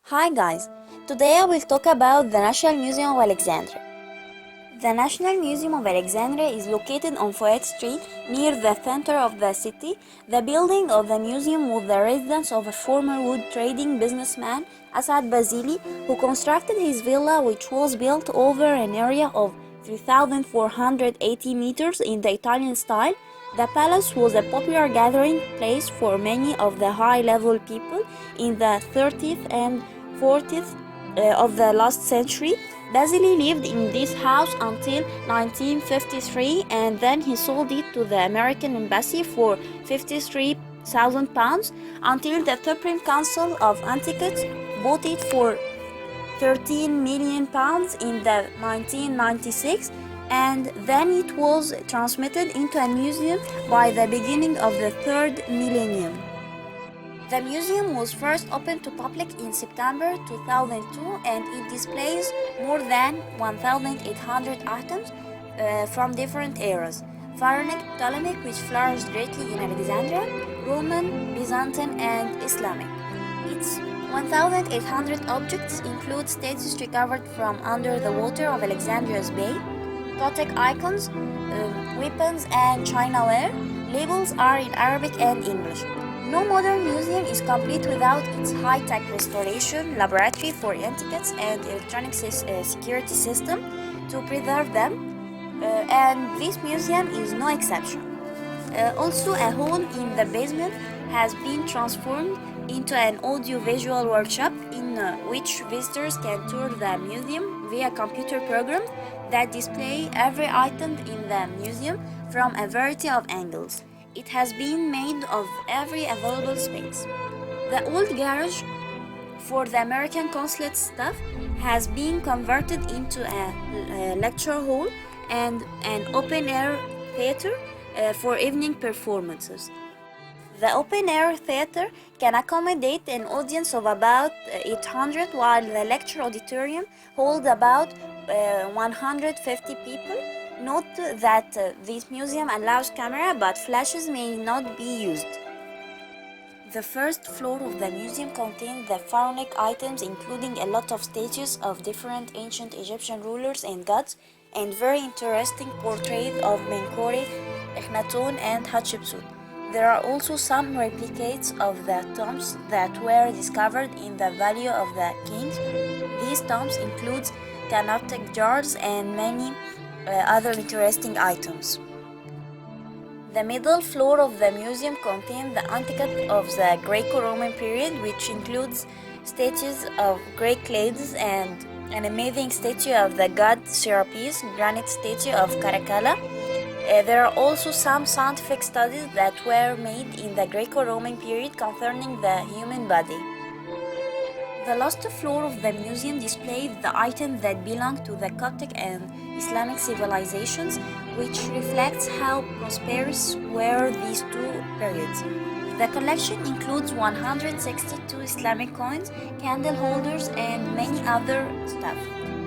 Hi guys, today I will talk about the National Museum of Alexandria. The National Museum of Alexandria is located on Fayette Street near the center of the city. The building of the museum was the residence of a former wood trading businessman, Asad Bazili, who constructed his villa, which was built over an area of 3,480 meters in the Italian style. The palace was a popular gathering place for many of the high-level people in the 30th and 40th of the last century. Basili lived in this house until 1953, and then he sold it to the American embassy for £53,000 until the Supreme Council of Antiquities bought it for £13 million in the 1996, and then it was transmitted into a museum by the beginning of the third millennium. The museum was first opened to public in September 2002, and it displays more than 1,800 items from different eras: Pharaonic, Ptolemaic, which flourished greatly in Alexandria, Roman, Byzantine, and Islamic. Its 1,800 objects include statues recovered from under the water of Alexandria's bay, Gothic icons, weapons, and chinaware. Labels are in Arabic and English. No modern museum is complete without its high-tech restoration laboratory for antiquities and electronic security system to preserve them, and this museum is no exception. Also, a hall in the basement has been transformed into an audio-visual workshop in which visitors can tour the museum via computer programs that display every item in the museum from a variety of angles. It has been made of every available space. The old garage for the American consulate staff has been converted into a lecture hall and an open-air theater for evening performances. The open-air theater can accommodate an audience of about 800, while the lecture auditorium holds about 150 people. Note that this museum allows camera, but flashes may not be used. The first floor of the museum contains the pharaonic items, including a lot of statues of different ancient Egyptian rulers and gods, and very interesting portraits of Menkaure, Akhenaten, and Hatshepsut. There are also some replicates of the tombs that were discovered in the Valley of the Kings. These tombs include canopic jars and many other interesting items. The middle floor of the museum contains the antiquity of the Greco-Roman period, which includes statues of Greek ladies and an amazing statue of the god Serapis, granite statue of Caracalla. There are also some scientific studies that were made in the Greco-Roman period concerning the human body. The last floor of the museum displays the items that belong to the Coptic and Islamic civilizations, which reflects how prosperous were these two periods. The collection includes 162 Islamic coins, candle holders, and many other stuff.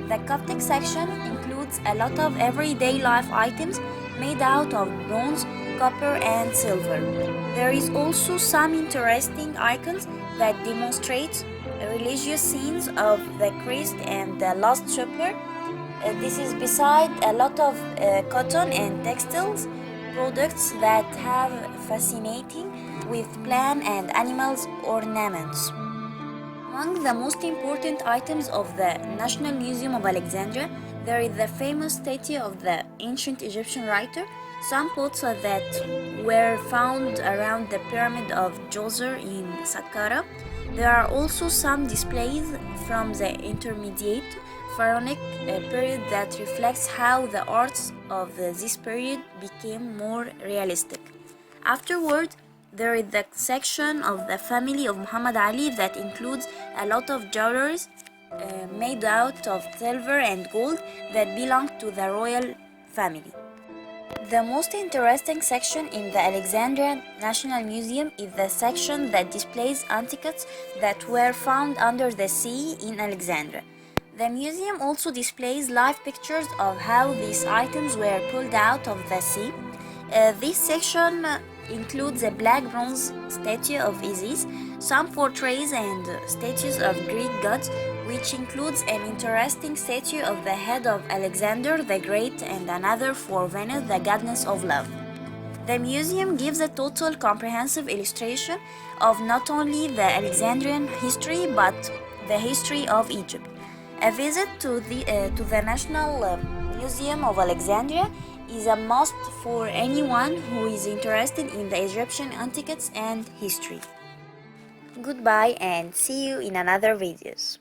The Coptic section includes a lot of everyday life items made out of bronze, copper, and silver. There is also some interesting icons that demonstrate religious scenes of the Christ and the Last Supper. This is beside a lot of cotton and textiles products that have fascinating with plant and animals ornaments. Among the most important items of the National Museum of Alexandria, there is the famous statue of the ancient Egyptian writer. Some pots that were found around the pyramid of Djoser in Saqqara. There are also some displays from the intermediate pharaonic period that reflects how the arts of this period became more realistic. Afterward, there is the section of the family of Muhammad Ali that includes a lot of jewelry made out of silver and gold that belong to the royal family. The most interesting section in the Alexandria National Museum is the section that displays antiquities that were found under the sea in Alexandria. The museum also displays live pictures of how these items were pulled out of the sea. This section includes a black bronze statue of Isis, some portraits and statues of Greek gods, which includes an interesting statue of the head of Alexander the Great and another for Venus, the goddess of love. The museum gives a total comprehensive illustration of not only the Alexandrian history but the history of Egypt. A visit to the National Museum of Alexandria is a must for anyone who is interested in the Egyptian antiquities and history. Goodbye and see you in another videos.